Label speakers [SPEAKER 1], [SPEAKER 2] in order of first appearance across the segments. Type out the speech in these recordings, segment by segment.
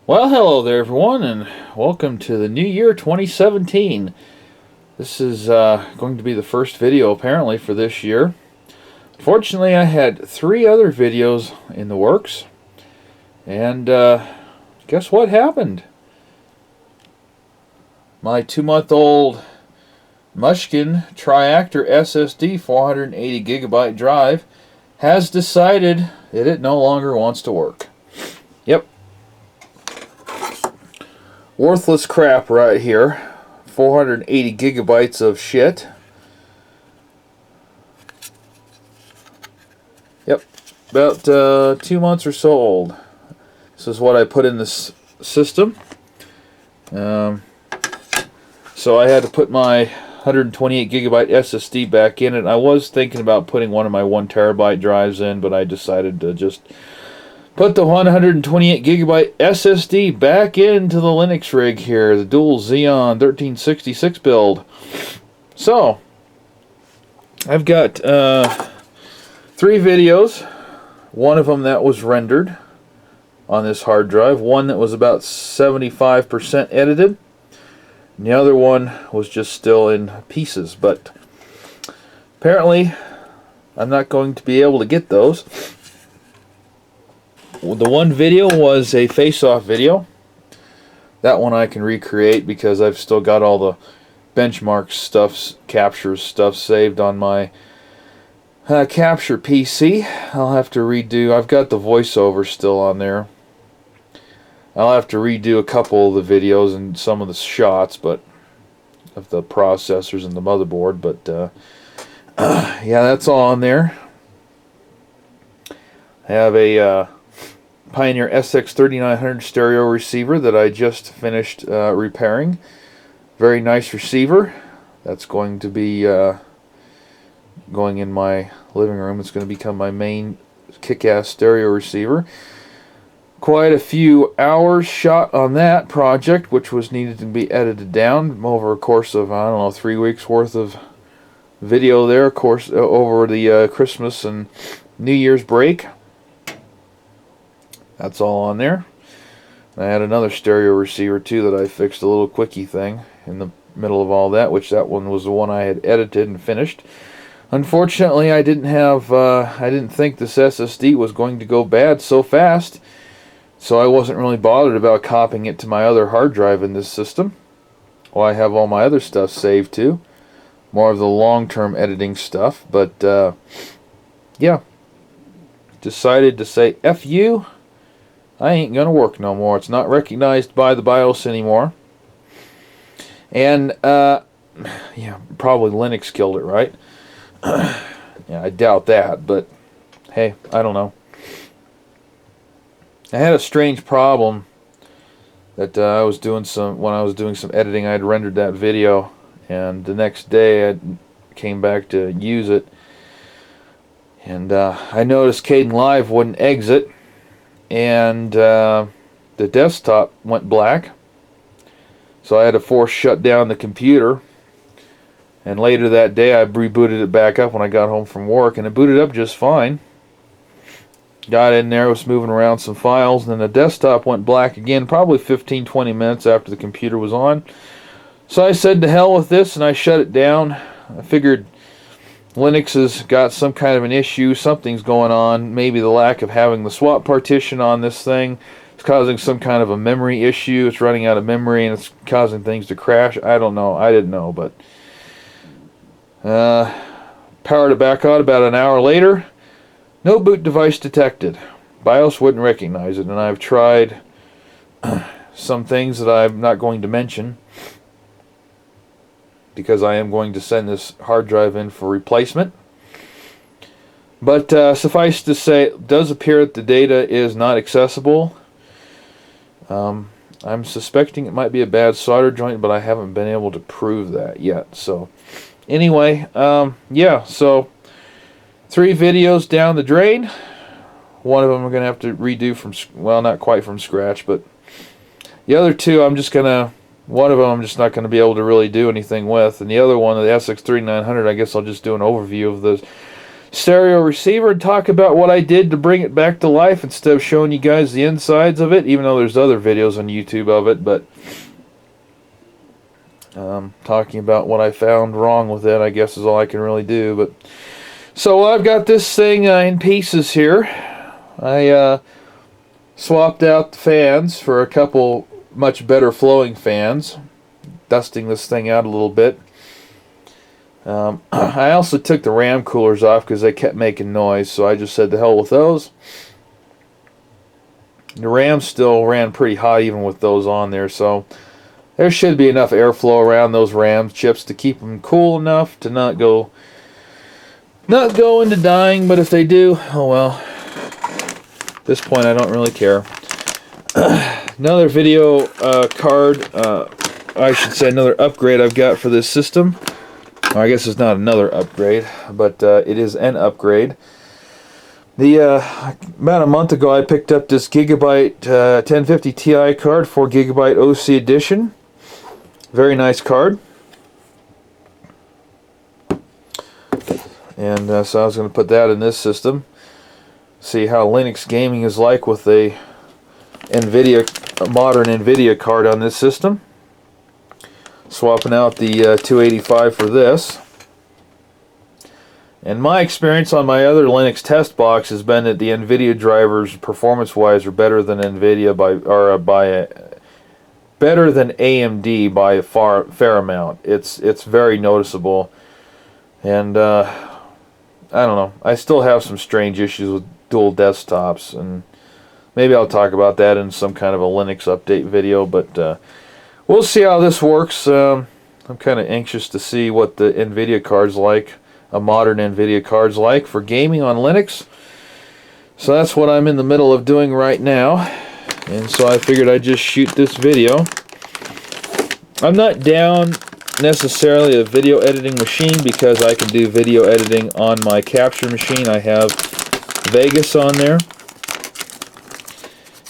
[SPEAKER 1] Well, hello there, everyone, and welcome to the new year 2017. This is going to be the first video, apparently, for this year. Fortunately, I had 3 other videos in the works, and guess what happened? My 2-month-old Mushkin Triactor SSD 480 gigabyte drive has decided that it no longer wants to work. Yep. Worthless crap right here. 480 gigabytes of shit. Yep, about 2 months or so old. This is what I put in this system. So I had to put my 128 gigabyte SSD back in it. I was thinking about putting one of my 1 terabyte drives in, but I decided to just put the 128 gigabyte SSD back into the Linux rig here, the dual Xeon 1366 build. So, I've got 3 videos. One of them that was rendered on this hard drive. One that was about 75% edited. And the other one was just still in pieces. But apparently, I'm not going to be able to get those. The one video was a face-off video. That one I can recreate because I've still got all the benchmark stuff, captures stuff saved on my capture PC. I'll have to redo. I've got the voiceover still on there. I'll have to redo a couple of the videos and some of the shots, but of the processors and the motherboard. But yeah, that's all on there. I have a Pioneer SX3900 stereo receiver that I just finished repairing. Very nice receiver. That's going to be going in my living room. It's going to become my main kick-ass stereo receiver. Quite a few hours shot on that project, which was needed to be edited down over a course of, I don't know, 3 weeks worth of video there, of course, over the Christmas and New Year's break. That's all on there. I had another stereo receiver too that I fixed, a little quickie thing in the middle of all that, which that one was the one I had edited and finished. Unfortunately, I didn't think this SSD was going to go bad so fast, so I wasn't really bothered about copying it to my other hard drive in this system. Well, I have all my other stuff saved too. More of the long-term editing stuff, but yeah. Decided to say, F you. I ain't gonna work no more. It's not recognized by the BIOS anymore. And yeah, probably Linux killed it, right? Yeah, I doubt that, but hey, I don't know. I had a strange problem that when I was doing some editing, I had rendered that video, and the next day I came back to use it, and I noticed Kdenlive wouldn't exit. And the desktop went black, so I had to force shut down the computer. And later that day I rebooted it back up when I got home from work, and it booted up just fine. Got in there, was moving around some files, and then the desktop went black again, probably 15-20 minutes after the computer was on. So I said to hell with this, and I shut it down. I figured Linux has got some kind of an issue, something's going on, maybe the lack of having the swap partition on this thing is causing some kind of a memory issue, it's running out of memory and it's causing things to crash. I don't know, I didn't know, but powered it back on about an hour later, no boot device detected. BIOS wouldn't recognize it, and I've tried some things that I'm not going to mention, because I am going to send this hard drive in for replacement. But suffice to say, it does appear that the data is not accessible. I'm suspecting it might be a bad solder joint, but I haven't been able to prove that yet. So anyway, yeah, so 3 videos down the drain. One of them I'm going to have to redo from, well, not quite from scratch, but the other 2 I'm just going to, one of them I'm just not going to be able to really do anything with, and the other one, the SX3900, I guess I'll just do an overview of the stereo receiver and talk about what I did to bring it back to life instead of showing you guys the insides of it, even though there's other videos on YouTube of it, but talking about what I found wrong with it, I guess, is all I can really do. But so I've got this thing in pieces here. I swapped out the fans for a couple much better flowing fans, dusting this thing out a little bit. I also took the RAM coolers off because they kept making noise, so I just said the hell with those. The RAM still ran pretty hot even with those on there, so there should be enough airflow around those RAM chips to keep them cool enough to not go into dying, but if they do, oh well. At this point I don't really care. Another video card, I should say another upgrade I've got for this system. I guess it's not another upgrade, but it is an upgrade. About a month ago I picked up this Gigabyte 1050 Ti card, 4 GB OC edition. Very nice card. And so I was going to put that in this system. See how Linux gaming is like with a modern NVIDIA card on this system. Swapping out the 285 for this. And my experience on my other Linux test box has been that the NVIDIA drivers, performance-wise, are better than NVIDIA better than AMD by a fair amount. It's very noticeable, and I don't know. I still have some strange issues with dual desktops, and maybe I'll talk about that in some kind of a Linux update video. But we'll see how this works. I'm kind of anxious to see what the NVIDIA card's like, a modern NVIDIA card's like for gaming on Linux. So that's what I'm in the middle of doing right now. And so I figured I'd just shoot this video. I'm not down necessarily a video editing machine because I can do video editing on my capture machine. I have Vegas on there.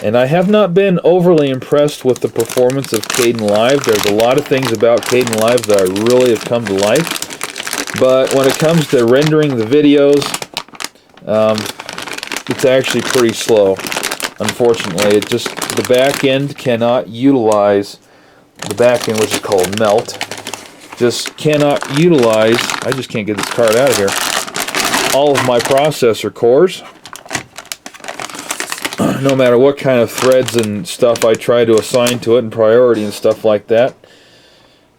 [SPEAKER 1] And I have not been overly impressed with the performance of Kdenlive. There's a lot of things about Kdenlive that I really have come to like. But when it comes to rendering the videos, it's actually pretty slow. Unfortunately, the back end cannot utilize the back end, which is called melt. Just cannot utilize. I just can't get this card out of here. All of my processor cores. No matter what kind of threads and stuff I try to assign to it and priority and stuff like that,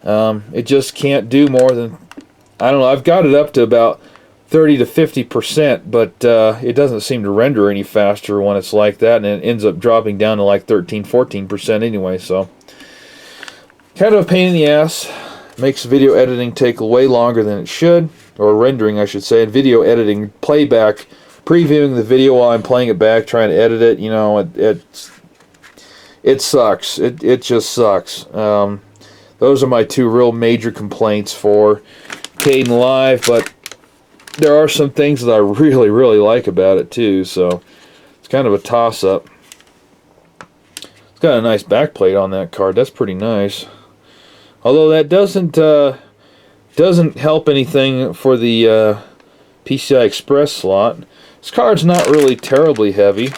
[SPEAKER 1] it just can't do more than, I don't know, I've got it up to about 30 to 50%, but it doesn't seem to render any faster when it's like that, and it ends up dropping down to like 13-14% anyway, so kind of a pain in the ass. Makes video editing take way longer than it should, or rendering I should say, and video editing, playback, previewing the video while I'm playing it back, trying to edit it, you know, it sucks. It just sucks. Those are my two real major complaints for Kdenlive, but there are some things that I really, really like about it too, so it's kind of a toss-up. It's got a nice backplate on that card. That's pretty nice. Although that doesn't help anything for the PCI Express slot. This card's not really terribly heavy.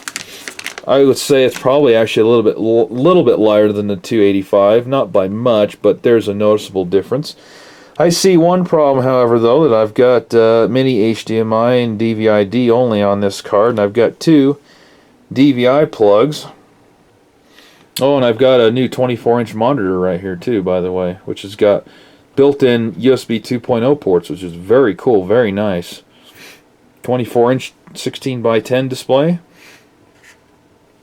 [SPEAKER 1] I would say it's probably actually a little bit lighter than the 285, not by much, but there's a noticeable difference. I see one problem, however, though, that I've got mini HDMI and DVI-D only on this card, and I've got two DVI plugs. Oh, and I've got a new 24-inch monitor right here too, by the way, which has got built-in USB 2.0 ports, which is very cool, very nice. 24-inch 16:10 display.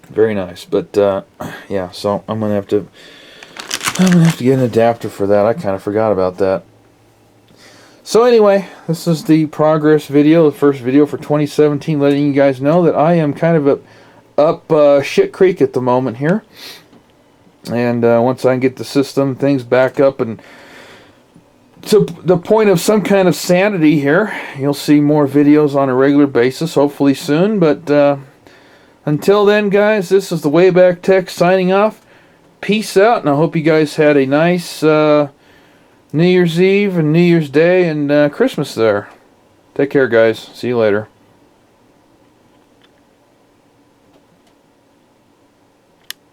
[SPEAKER 1] Very nice. But yeah, so I'm gonna have to get an adapter for that. I kind of forgot about that. So anyway, this is the progress video, the first video for 2017, letting you guys know that I am kind of up shit creek at the moment here. And once I get the system, things back up and to the point of some kind of sanity here, you'll see more videos on a regular basis, hopefully soon. But until then, guys, this is the Wayback Tech signing off. Peace out, and I hope you guys had a nice New Year's Eve and New Year's Day and Christmas there. Take care, guys. See you later.